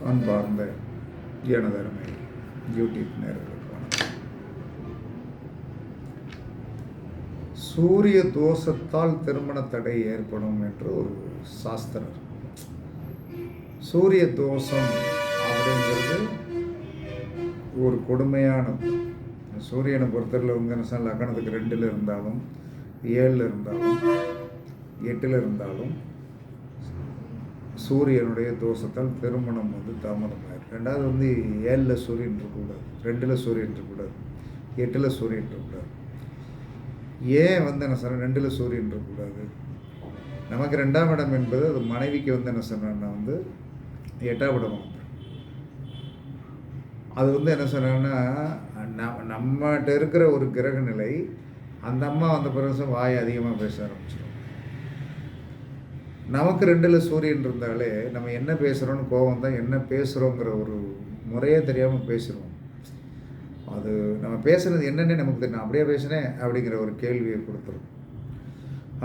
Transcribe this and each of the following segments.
அன்பார்ந்த எனதருமை யூடியூப் நேயர்களுக்கு வணக்கம். சூரிய தோஷத்தால் திருமண தடை ஏற்படும் என்று ஒரு சாஸ்திரம். சூரிய தோஷம் அப்படிங்கிறது ஒரு கொடுமையானது. சூரியனை பொறுத்தவரையில் வந்து லக்னத்துக்கு 2ல் இருந்தாலும் 7ல் இருந்தாலும் 8ல் இருந்தாலும் சூரியனுடைய தோஷத்தால் திருமணம் வந்து தாமதமாயிடும். ரெண்டாவது வந்து 7ல் சூரியன் இருக்கக்கூடாது, 2ல் சூரியன் இருக்கக்கூடாது, 8ல் சூரியன் இருக்கக்கூடாது. ஏன் வந்து என்ன சொன்ன 2ல் சூரியன் இருக்கக்கூடாது? நமக்கு 2ஆம் இடம் என்பது அது மனைவிக்கு வந்து என்ன சொன்னா வந்து 8ஆம் இடம். அது வந்து என்ன சொன்னாங்கன்னா நம்மகிட்ட இருக்கிற ஒரு கிரக நிலை, அந்த அம்மா வந்த பிறகு வாய் அதிகமாக பேச ஆரம்பிச்சிடும். நமக்கு 2ல் சூரியன் இருந்தாலே நம்ம என்ன பேசுகிறோன்னு கோபம் தான், என்ன பேசுகிறோங்கிற ஒரு முறையே தெரியாமல் பேசுகிறோம். அது நம்ம பேசுகிறது என்னென்னே நமக்கு தெரியும், அப்படியே பேசினேன் அப்படிங்கிற ஒரு கேள்வியை கொடுத்துரும்.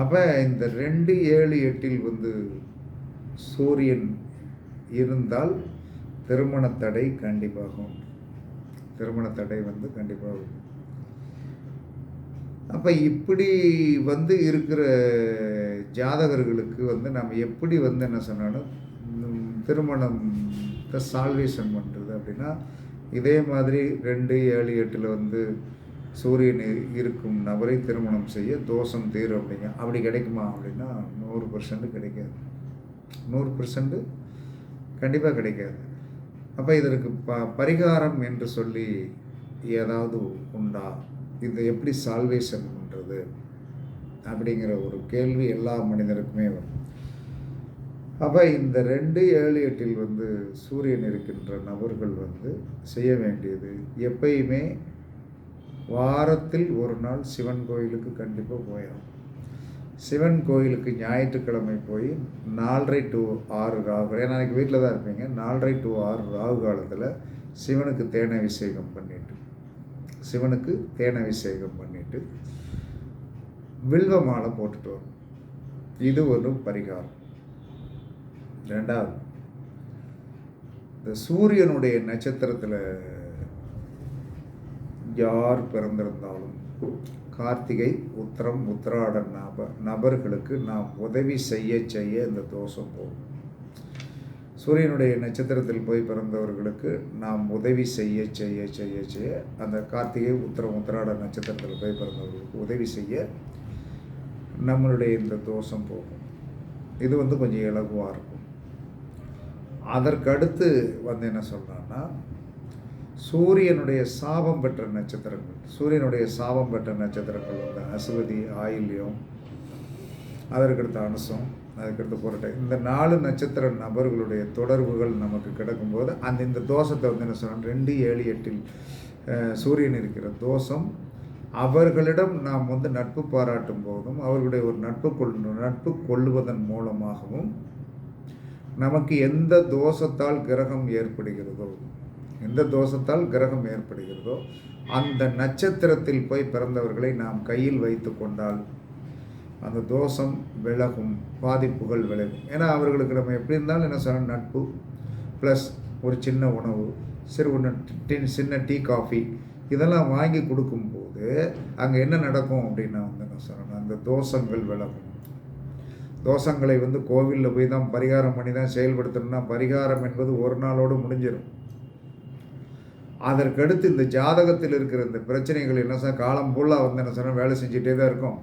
அப்போ இந்த 2, 7, 8ல் வந்து சூரியன் இருந்தால் திருமண தடை கண்டிப்பாகும். திருமண தடை வந்து கண்டிப்பாகும். அப்போ இப்படி வந்து இருக்கிற ஜாதகர்களுக்கு வந்து நம்ம எப்படி வந்து என்ன சொன்னாலும் திருமணத்தை சால்வேஷன் பண்ணுறது அப்படின்னா, இதே மாதிரி 2, 7, 8ல் வந்து சூரியன் இருக்கும் நபரை திருமணம் செய்ய தோஷம் தீரும் அப்படிங்க. அப்படி கிடைக்குமா அப்படின்னா 100% கிடைக்காது. 100% கண்டிப்பாக கிடைக்காது. அப்போ இதற்கு பரிகாரம் என்று சொல்லி ஏதாவது உண்டா? இதை எப்படி சால்வேஷன் பண்ணுறது அப்படிங்கிற ஒரு கேள்வி எல்லா மனிதருக்குமே வரும். அப்போ இந்த 2, 7, 8ல் வந்து சூரியன் இருக்கின்ற நபர்கள் வந்து செய்ய வேண்டியது, எப்பயுமே வாரத்தில் ஒரு நாள் சிவன் கோயிலுக்கு கண்டிப்பாக போயிடும். சிவன் கோயிலுக்கு ஞாயிற்றுக்கிழமை போய் 4:30 to 6 ராகு, ஏன்னா எனக்கு வீட்டில் தான் இருப்பீங்க, 4:30 to 6 ராகு காலத்தில் சிவனுக்கு தேனாபிஷேகம் பண்ணிவிட்டு வில்வ மாலை போட்டுட்டு வரும். இது ஒரு பரிகாரம். 2வது, இந்த சூரியனுடைய நட்சத்திரத்தில் யார் பிறந்திருந்தாலும் கார்த்திகை, உத்திரம், உத்திராடம் நபர்களுக்கு நாம் உதவி செய்ய இந்த தோஷம் போகும். சூரியனுடைய நட்சத்திரத்தில் போய் பிறந்தவர்களுக்கு நாம் உதவி செய்ய அந்த கார்த்திகை, உத்திரம், உத்திராட நட்சத்திரத்தில் போய் பிறந்தவர்களுக்கு உதவி செய்ய நம்மளுடைய இந்த தோஷம் போகும். இது வந்து கொஞ்சம் இலகுவாக இருக்கும். அதற்கடுத்து வந்து என்ன சொல்கிறான்னா, சூரியனுடைய சாபம் பெற்ற நட்சத்திரங்கள் வந்து அசுவதி, ஆயில்யம், அதற்கடுத்த அனுசம், அதுக்கடுத்து புரட்டை, இந்த 4 நட்சத்திர நபர்களுடைய தொடர்புகள் நமக்கு கிடைக்கும்போது இந்த தோஷத்தை வந்து என்ன சொன்னால் 2, 7, 8ல் சூரியன் இருக்கிற தோஷம், அவர்களிடம் நாம் வந்து நட்பு பாராட்டும் போதும் அவர்களுடைய ஒரு நட்பு கொள்ளுவதன் மூலமாகவும் நமக்கு எந்த தோஷத்தால் கிரகம் ஏற்படுகிறதோ அந்த நட்சத்திரத்தில் போய் பிறந்தவர்களை நாம் கையில் வைத்து கொண்டால் அந்த தோஷம் விலகும், பாதிப்புகள் விலகும். ஏன்னா அவர்களுக்கு நம்ம எப்படி இருந்தாலும் என்ன சொன்ன நட்பு ப்ளஸ் ஒரு சின்ன உணவு, சின்ன டீ, காஃபி இதெல்லாம் வாங்கி கொடுக்கும்போது அங்கே என்ன நடக்கும் அப்படின்னா வந்து என்ன சொல்லணும், அந்த தோஷங்கள் விலகும். தோஷங்களை வந்து கோவிலில் போய் தான் பரிகாரம் பண்ணி தான் செயல்படுத்தணும்னா பரிகாரம் என்பது ஒரு நாளோடு முடிஞ்சிடும். அதற்கடுத்து இந்த ஜாதகத்தில் இருக்கிற இந்த பிரச்சனைகள் என்ன சொன்னால் காலம் ஃபுல்லாக வந்து என்ன சொன்னால் வேலை செஞ்சுட்டே தான் இருக்கும்.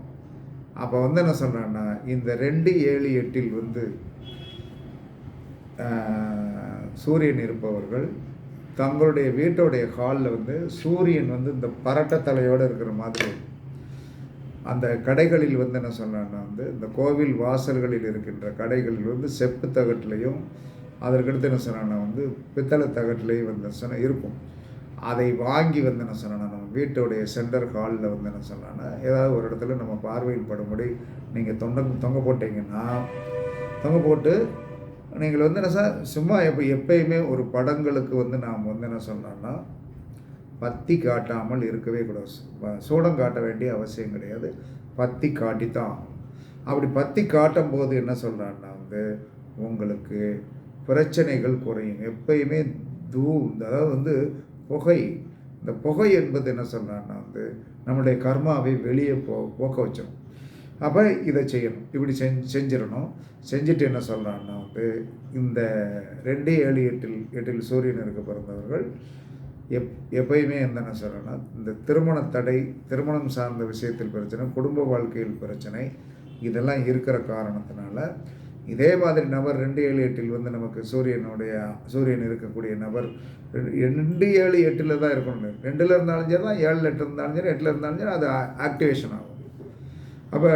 அப்போ வந்து என்ன சொல்கிறேன்னா, இந்த 2, 7, 8ல் வந்து சூரியன் இருப்பவர்கள் தங்களுடைய வீட்டோடைய ஹாலில் வந்து சூரியன் வந்து இந்த பரட்ட தலையோடு இருக்கிற மாதிரி அந்த கடைகளில் வந்து என்ன சொன்னான்னா வந்து இந்த கோவில் வாசல்களில் இருக்கின்ற கடைகளில் வந்து செப்பு தகட்டிலையும் அதற்கடுத்து என்ன சொன்னான்னா வந்து பித்தளை தகட்டிலையும் வந்து சொன்ன இருக்கும். அதை வாங்கி வந்து என்ன சொன்னா நம்ம வீட்டோடைய சென்டர் ஹாலில் வந்து என்ன சொன்னான்னா ஏதாவது ஒரு இடத்துல நம்ம பார்வையில் படும்படி நீங்கள் தொங்க போட்டிங்கன்னா, தொங்க போட்டு நீங்கள் வந்து என்ன சார் சும்மா எப்பயுமே ஒரு படங்களுக்கு வந்து நாம் வந்து என்ன சொன்னோன்னா பத்தி காட்டாமல் இருக்கவே கூடாது. சூடம் காட்ட வேண்டிய அவசியம் கிடையாது, பத்தி காட்டித்தான் ஆகும். அப்படி பத்தி காட்டும் போது என்ன சொல்கிறான்னா வந்து உங்களுக்கு பிரச்சனைகள் குறையும். எப்பயுமே அதாவது வந்து புகை, இந்த புகை என்பது என்ன சொல்கிறான்னா வந்து நம்முடைய கர்மாவை வெளியே போக்க வச்சிடும். அப்போ இதை செய்யணும், இப்படி செஞ்சிடணும். செஞ்சுட்டு என்ன சொல்கிறான்னா வந்து இந்த 2 7 8 சூரியன் இருக்க பிறந்தவர்கள் எப்பயுமே என்ன சொல்கிறேன்னா, இந்த திருமண தடை, திருமணம் சார்ந்த விஷயத்தில் பிரச்சனை, குடும்ப வாழ்க்கையில் பிரச்சனை, இதெல்லாம் இருக்கிற காரணத்தினால இதே மாதிரி நபர் 2 7 8 வந்து நமக்கு சூரியன் இருக்கக்கூடிய நபர் 2 7 8 தான் இருக்கணும். 2ல் இருந்தாலும் சரி தான், 7 8 இருந்தாலும் சரி, 8ல் இருந்தாலும் சரி, அது ஆக்டிவேஷன் ஆகும். அப்போ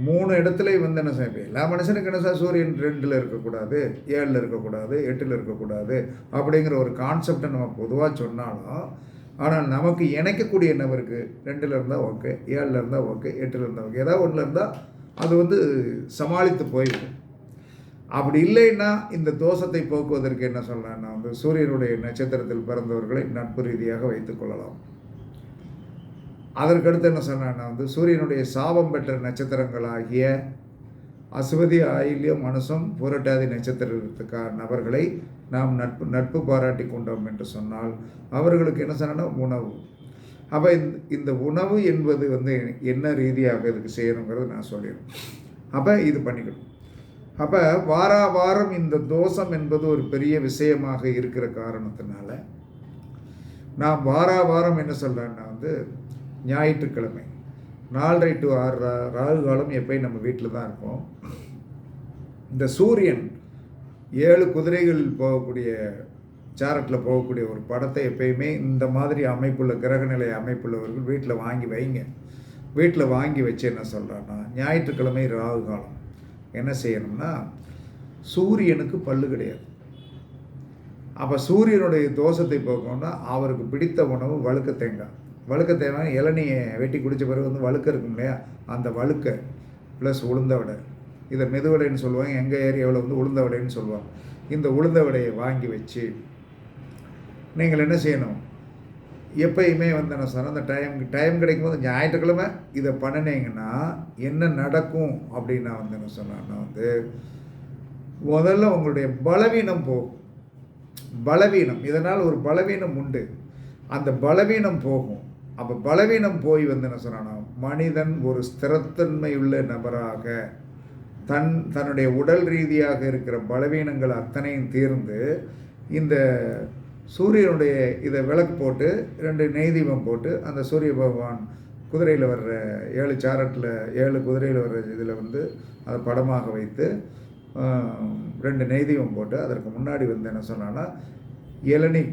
3 இடத்துலையும் வந்து என்ன செய்ய, எல்லா மனுஷனுக்கு என்ன சார், சூரியன் 2ல் இருக்கக்கூடாது, 7ல் இருக்கக்கூடாது, 8ல் இருக்கக்கூடாது அப்படிங்கிற ஒரு கான்செப்டை நம்ம பொதுவாக சொன்னாலும், ஆனால் நமக்கு இணைக்கக்கூடிய நபருக்கு 2ல் இருந்தால் ஓகே, 7ல் இருந்தால் ஓகே, 8ல் இருந்தால் ஓகே, ஏதாவது ஒன்றில் இருந்தால் அது வந்து சமாளித்து போயிடும். அப்படி இல்லைன்னா இந்த தோஷத்தை போக்குவதற்கு என்ன சொல்லலாம்னா வந்து சூரியனுடைய நட்சத்திரத்தில் பிறந்தவர்களை நட்பு ரீதியாக வைத்துக்கொள்ளலாம். அதற்கடுத்து என்ன சொன்னான்னா வந்து சூரியனுடைய சாபம் பெற்ற நட்சத்திரங்களாகிய அசுவதி, ஆயில்யம், அனுசம், பூரட்டாதி நட்சத்திரத்துக்கான நபர்களை நாம் நட்பு பாராட்டி கொண்டோம் என்று சொன்னால் அவர்களுக்கு என்ன சொன்னா உணவு. அப்போ இந்த உணவு என்பது வந்து என்ன ரீதியாக இதுக்கு செய்யணுங்கிறது நான் சொல்லிடுறேன். அப்போ இது பண்ணிக்கணும். அப்போ வாரம் இந்த தோஷம் என்பது ஒரு பெரிய விஷயமாக இருக்கிற காரணத்தினால நான் வாரம் என்ன சொல்கிறேன்னா வந்து ஞாயிற்றுக்கிழமை 4:30 to 6 ராகு காலம் எப்பயும் நம்ம வீட்டில் தான் இருப்போம். இந்த சூரியன் 7 குதிரைகள் போகக்கூடிய சாரட்டில் போகக்கூடிய ஒரு படத்தை எப்பயுமே இந்த மாதிரி அமைப்புள்ள கிரகநிலை அமைப்புள்ளவர்கள் வீட்டில் வாங்கி வைங்க. வீட்டில் வாங்கி வச்சு என்ன சொல்கிறான்னா ஞாயிற்றுக்கிழமை ராகு காலம் என்ன செய்யணும்னா, சூரியனுக்கு பல்லு கிடையாது. அப்போ சூரியனுடைய தோஷத்தை போக்கணும்னா அவருக்கு பிடித்த உணவு வழுக்க தேங்காய் இளநியை வெட்டி குடித்த பிறகு வந்து வழுக்க இருக்கும் இல்லையா, அந்த வழுக்க ப்ளஸ் உளுந்த வடை, இதை மெதுவடைன்னு சொல்லுவாங்க, எங்கள் ஏரியாவில் வந்து உளுந்த வடைன்னு சொல்லுவாங்க. இந்த உளுந்த வடையை வாங்கி வச்சு நீங்கள் என்ன செய்யணும், எப்பயுமே வந்து என்ன சொன்னால் அந்த டைம் கிடைக்கும்போது ஞாயிற்றுக்கிழமை இதை பண்ணினீங்கன்னா என்ன நடக்கும் அப்படின்னா வந்து என்ன சொன்னான்னா வந்து முதல்ல உங்களுடைய பலவீனம் போகும். இதனால் ஒரு பலவீனம் உண்டு, அந்த பலவீனம் போகும். அப்போ பலவீனம் போய் வந்து என்ன சொன்னான்னா மனிதன் ஒரு ஸ்திரத்தன்மையுள்ள நபராக தன்னுடைய உடல் ரீதியாக இருக்கிற பலவீனங்கள் அத்தனையும் தீர்ந்து இந்த சூரியனுடைய இதை விளக்கு போட்டு 2 நெய் தீபம் போட்டு அந்த சூரிய பகவான் குதிரையில் வர்ற 7 சாரட்டில் 7 குதிரையில் வர்ற இதில் வந்து அதை படமாக வைத்து 2 நெய் தீபம் போட்டு அதற்கு முன்னாடி வந்து என்ன சொன்னான்னா இளநீ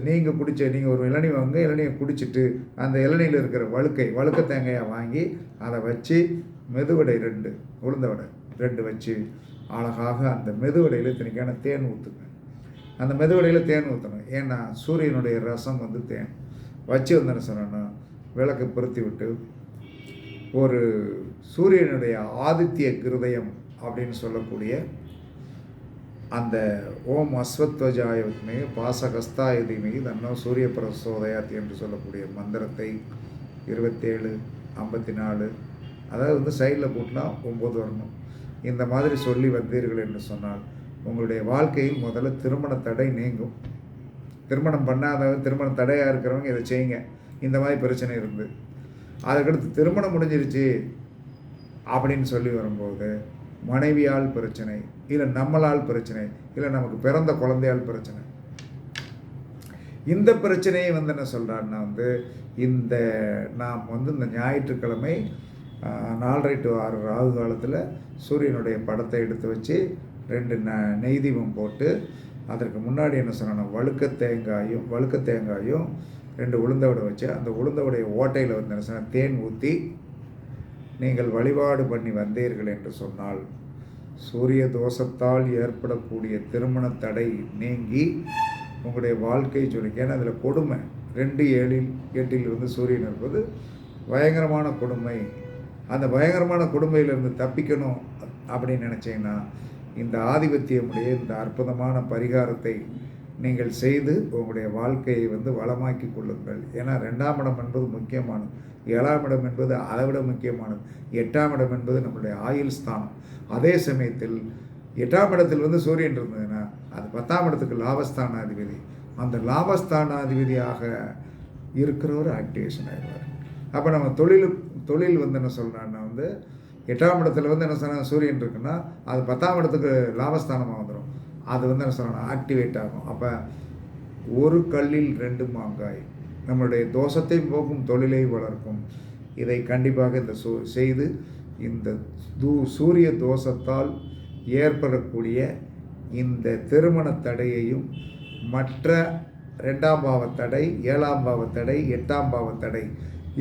நீங்கள் ஒரு இளநீ வாங்க, இளநியை குடிச்சிட்டு அந்த இளநியில் இருக்கிற வழுக்க தேங்காயை வாங்கி அதை வச்சு மெதுவடை 2 உளுந்த வடை 2 வச்சு அழகாக அந்த மெதுவடையில் திணிக்கான தேன் ஊற்றுங்க. அந்த மெதுவடையில் தேன் ஊற்றணும். ஏன்னா சூரியனுடைய ரசம் வந்து தேன் வச்சு வந்து என்ன சொன்னோன்னா விளக்கு பொருத்தி விட்டு ஒரு சூரியனுடைய ஆதித்ய கிருதயம் அப்படின்னு சொல்லக்கூடிய அந்த ஓம் அஸ்வத்வஜாய வித்மே பாசகஸ்தாய தீமகி தன்னோ சூரிய பிரசோதயாத் என்று சொல்லக்கூடிய மந்திரத்தை 27 54 அதாவது வந்து சைடில் கூட்டினா 9 வரணும். இந்த மாதிரி சொல்லி வந்தீர்கள் என்று சொன்னால் உங்களுடைய வாழ்க்கையில் முதல்ல திருமண தடை நீங்கும். திருமணம் பண்ணாதவங்க, திருமணம் தடையாக இருக்கிறவங்க இதை செய்யுங்க. இந்த மாதிரி பிரச்சனை இருந்து அதுக்கடுத்து திருமணம் முடிஞ்சிருச்சு அப்படின்னு சொல்லி வரும்போது மனைவியால் பிரச்சனை, இல்லை நம்மளால் பிரச்சனை, இல்லை நமக்கு பிறந்த குழந்தையால் பிரச்சனை, இந்த பிரச்சனையை வந்து என்ன சொல்கிறாருன்னா வந்து நாம் வந்து இந்த ஞாயிற்றுக்கிழமை 4:30 to 6 ராகு காலத்தில் சூரியனுடைய படத்தை எடுத்து வச்சு 2 நெய் தீபம் போட்டு அதற்கு முன்னாடி என்ன சொன்னா வழுக்க தேங்காயும் 2 உளுந்த வடை வச்சு அந்த உளுந்த வடைய ஓட்டையில் வந்து என்ன சொன்னால் தேன் ஊற்றி நீங்கள் வழிபாடு பண்ணி வந்தீர்கள் என்று சொன்னால் சூரிய தோஷத்தால் ஏற்படக்கூடிய திருமண தடை நீங்கி உங்களுடைய வாழ்க்கை சொல்லிக்க. ஏன்னா அதில் கொடுமை 2 7 8 வந்து சூரியன் இருப்பது பயங்கரமான கொடுமை. அந்த பயங்கரமான கொடுமையிலிருந்து தப்பிக்கணும் அப்படின்னு நினச்சிங்கன்னா இந்த ஆதிபத்தியமுடைய இந்த அற்புதமான பரிகாரத்தை நீங்கள் செய்து உங்களுடைய வாழ்க்கையை வந்து வளமாக்கி கொள்ளுங்கள். ஏன்னா 2ஆம் இடம் என்பது முக்கியமானது, 7ஆம் இடம் என்பது அதை விட முக்கியமானது, 8ஆம் இடம் என்பது நம்மளுடைய ஆயுள் ஸ்தானம். அதே சமயத்தில் 8ஆம் இடத்தில் வந்து சூரியன் இருந்ததுன்னா அது 10ஆம் இடத்துக்கு லாபஸ்தானாதிபதி. அந்த லாபஸ்தானாதிபதியாக இருக்கிறவர் ஆக்டிவேஷன் ஆகிடுவார். அப்போ நம்ம தொழில் வந்து என்ன சொல்கிறான்னா வந்து 8ஆம் இடத்துல வந்து என்ன சொன்னால் சூரியன் இருக்குன்னா அது 10ஆம் இடத்துக்கு லாபஸ்தானமாக வந்துடும். அது வந்து என்ன சொல்லணும், ஆக்டிவேட் ஆகும். அப்போ ஒரு கல்லில் 2 மாங்காய், நம்மளுடைய தோஷத்தை போக்கும் தொழிலை வளர்க்கும். இதை கண்டிப்பாக இந்த செய்து இந்த சூரிய தோஷத்தால் ஏற்படக்கூடிய இந்த திருமண தடையையும் மற்ற 2ஆம் பாவ தடை, 7ஆம் பாவ தடை, 8ஆம் பாவ தடை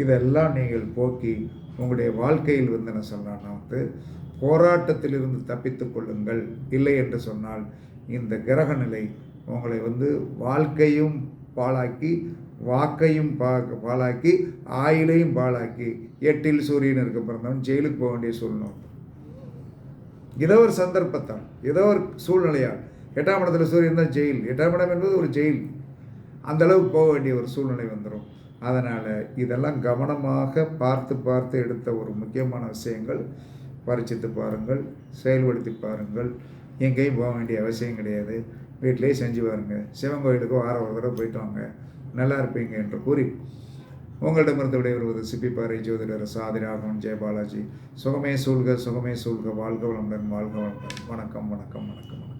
இதெல்லாம் நீங்கள் போக்கி உங்களுடைய வாழ்க்கையில் வந்து என்ன சொல்லலாம்னா வந்து போராட்டத்திலிருந்து தப்பித்து கொள்ளுங்கள். இல்லை என்று சொன்னால் இந்த கிரக நிலை உங்களை வந்து வாழ்க்கையும் பாழாக்கி, வாக்கையும் பாழாக்கி, ஆயுளையும் பாழாக்கி 8இல் சூரியன் இருக்க பிறந்தவன் ஜெயிலுக்கு போக வேண்டிய சூழ்நிலை. ஏதோ ஒரு சந்தர்ப்பத்தால், ஏதோ ஒரு சூழ்நிலையால் 8ஆம் இடத்துல சூரியன் தான் ஜெயில். 8ஆம் இடம் என்பது ஒரு ஜெயில். அந்த அளவுக்கு போக வேண்டிய ஒரு சூழ்நிலை வந்துடும். அதனால் இதெல்லாம் கவனமாக பார்த்து எடுத்த ஒரு முக்கியமான விஷயங்கள். பரிச்சித்து பாருங்கள், செயல்படுத்தி பாருங்கள். எங்கேயும் போக வேண்டிய அவசியம் கிடையாது. வீட்டிலே செஞ்சு பாருங்கள். சிவன் கோயிலுக்கு வாரம் ஒரு தடவை போயிட்டு வாங்க, நல்லா இருப்பீங்க என்று கூறி உங்களிடமிருந்து விடைபெறுவது சிப்பிப்பாறை ஜோதிடர் சாதி ராகவன் ஜெயபாலாஜி. சுகமே சூழ்க, சுகமே சூழ்க. வாழ்க வளமுடன், வாழ்க வளமுடன். வணக்கம், வணக்கம், வணக்கம், வணக்கம்.